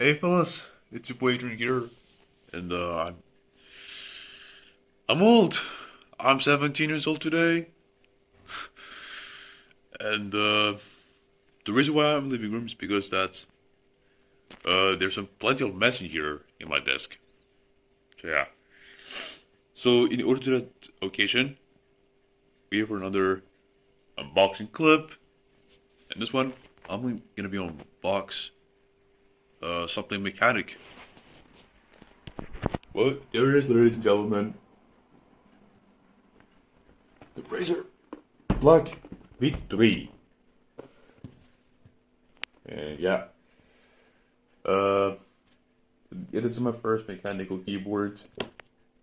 Hey fellas, it's your boy Adrian here, and I'm old. I'm 17 years old today, and the reason why I'm leaving room is because there's some plenty of mess in here in my desk. So yeah. So in order to that occasion, we have another unboxing clip, and this one I'm gonna be on box something mechanic. Well, there it is, ladies and gentlemen. The Razer Black V3. And yeah, uh, it is my first mechanical keyboard.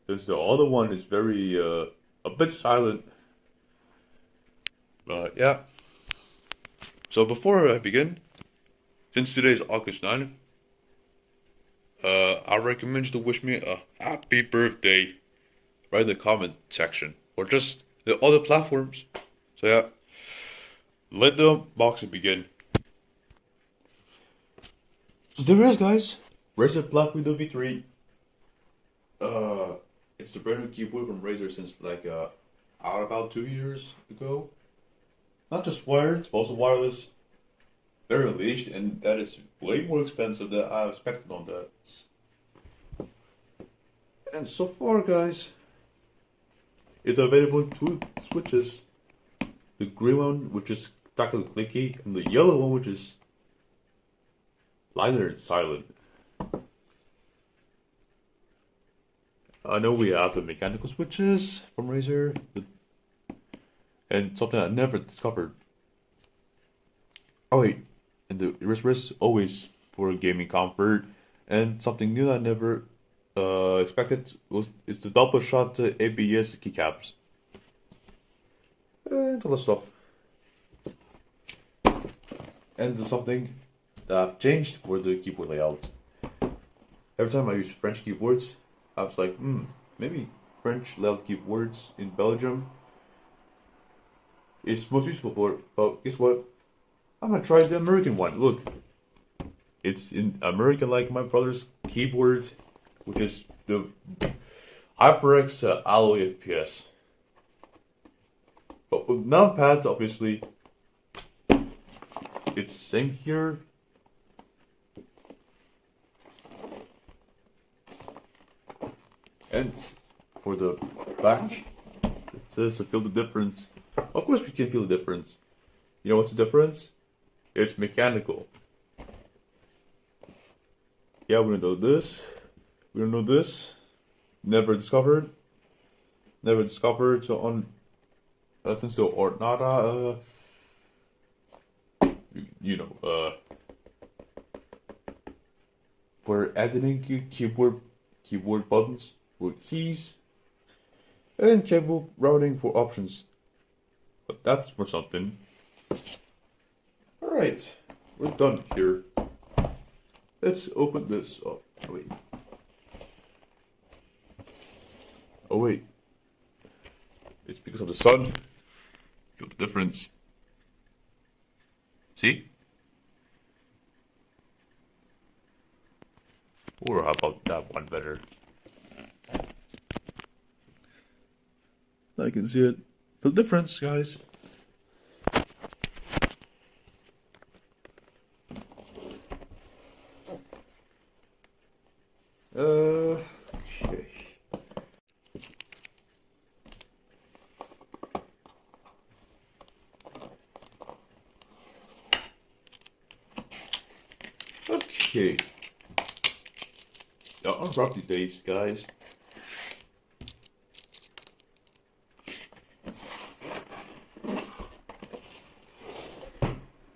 Since the other one is very, a bit silent. But yeah. So before I begin, since today is August 9th, I recommend you to wish me a happy birthday right in the comment section. Or just the other platforms. So yeah, let the unboxing begin. So there it is, guys. Razer Blackwidow V3. It's the brand new keyboard from Razer since out about 2 years ago. Not just wired, it's also wireless. Very unleashed, and that is way more expensive than I expected on that. And so far, guys, it's available in two switches. The green one, which is tactile clicky, and the yellow one, which is lighter and silent. I know we have the mechanical switches from Razer, and something I never discovered. Oh wait, and the wrist always for gaming comfort, and something new I never expected is the double shot ABS keycaps. And all that stuff. And something that I've changed for the keyboard layout. Every time I use French keyboards, I was like, maybe French layout keyboards in Belgium is most useful for. But guess what? I'm gonna try the American one. Look, it's in American like my brother's keyboard, which is the HyperX Alloy FPS. But with numpads, obviously, it's same here. And for the back, it says to feel the difference. Of course, we can feel the difference. You know what's the difference? It's mechanical. Yeah, we don't know this. We don't know this. Never discovered. Never discovered. So on since the Ornata, for editing keyboard buttons with keys, and cable routing for options. But that's for something. Alright, we're done here. Let's open this up. Oh wait. Oh wait. It's because of the sun. Feel the difference. See? Or how about that one better? I can see it. The difference, guys. Okay. Okay. Yeah, I'm rough these days, guys.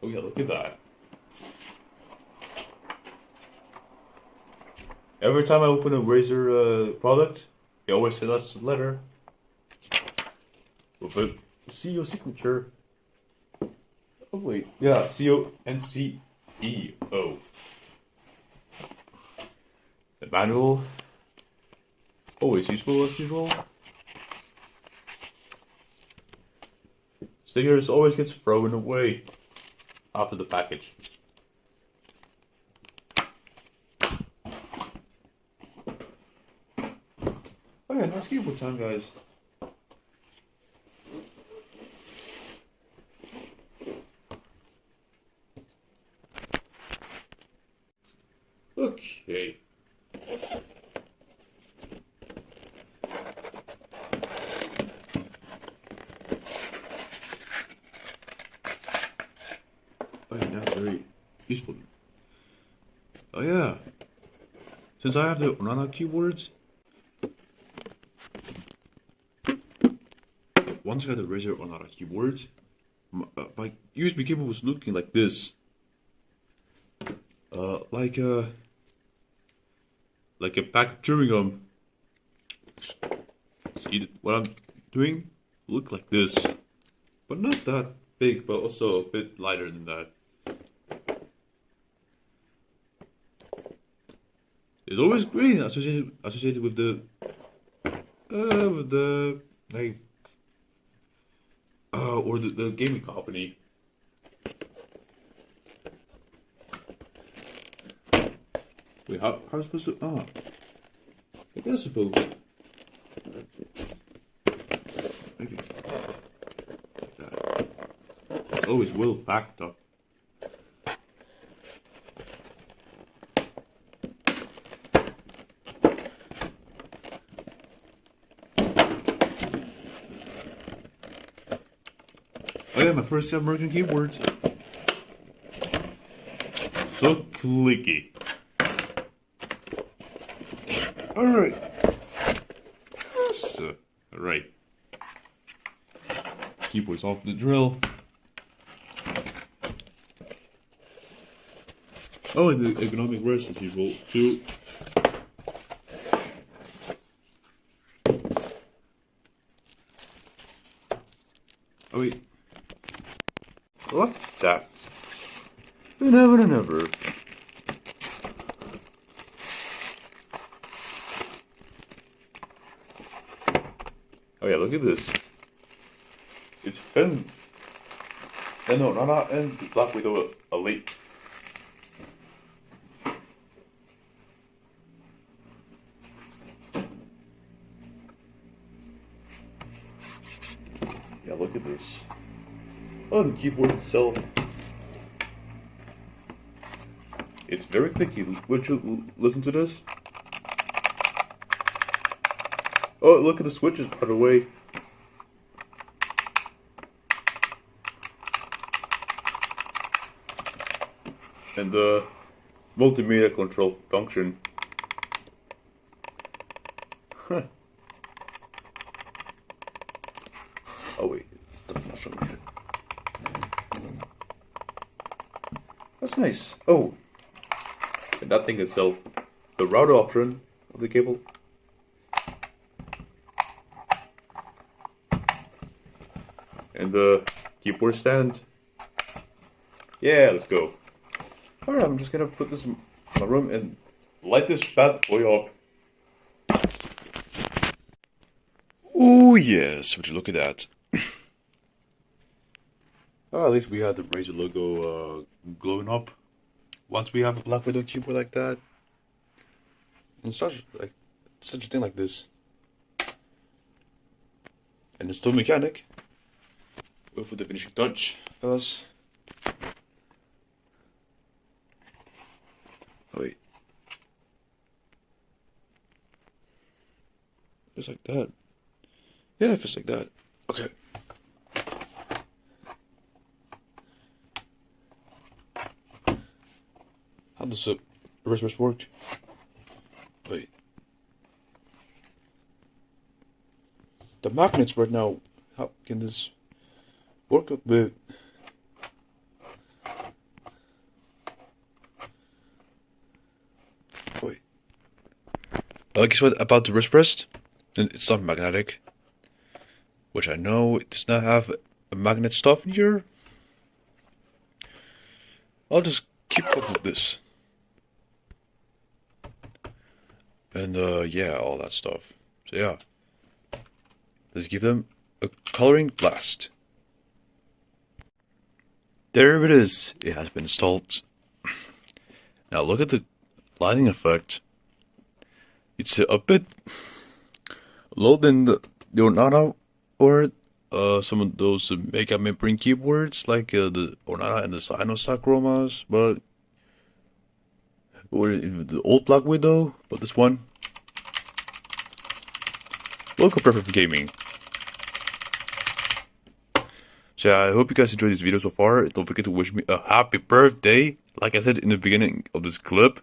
Oh yeah, look at that. Every time I open a Razer product, they always send us a letter with a CEO signature. Oh wait, yeah, CEO and CEO. The manual, always useful as usual. Stickers always gets thrown away after the package. it's keyboard time, guys. Okay. Oh yeah, that's very useful. Oh yeah. Since I have the Onana keyboards, once I got the Razer Onana keyboards, my USB cable was looking like this. Like a pack of chewing gum. See what I'm doing? Look like this, but not that big, but also a bit lighter than that. It's always green associated with the like or the gaming company. Wait, how am I supposed to? I guess suppose. Maybe like that. It's always well packed up. Oh yeah, my first time working keyboards. So clicky. Alright. Yes. Alright. Keyboard's off the drill. Oh, and the economic rest as usual, too. Oh wait. What? That. Never. Oh yeah, look at this. It's Finn. No, not and Blackwidow Elite. Yeah, look at this. Oh, the keyboard itself. It's very clicky. Would you listen to this? Oh, look at the switches, by the way. And the multimedia control function. Huh. Oh wait, that's not showing yet. That's nice. Oh, and that thing itself, the router option of the cable. And the keyboard stand. Yeah, let's go. Alright, I'm just gonna put this in my room and light this bad boy up. Oh yes, would you look at that. Oh, at least we had the Razer logo glowing up. Once we have a Blackwidow keyboard like that. And such a thing like this. And it's still mechanic. Go for the finishing touch, fellas. Oh wait. Just like that. Yeah, if it's like that. Okay. How does the reverse work? Wait. The magnets right now. How can this work a bit? Wait. Well, guess what about the wrist rest? It's not magnetic. Which I know it does not have a magnet stuff in here. I'll just keep up with this. And yeah, all that stuff. So yeah. Let's give them a coloring blast. There it is. It has been installed. Now look at the lighting effect. It's a bit Load in the Onana or some of those Mega membrane keyboards like the Onana and the Sinosac but or the old Blackwidow, but this one local perfect for gaming. So yeah, I hope you guys enjoyed this video so far. Don't forget to wish me a happy birthday, like I said in the beginning of this clip.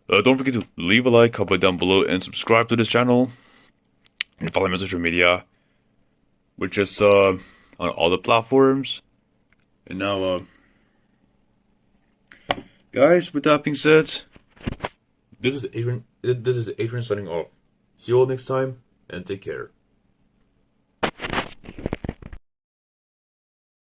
Don't forget to leave a like, comment down below, and subscribe to this channel. And follow me on social media, which is on all the platforms. And now, guys, with that being said, this is Adrian signing off. See you all next time, and take care.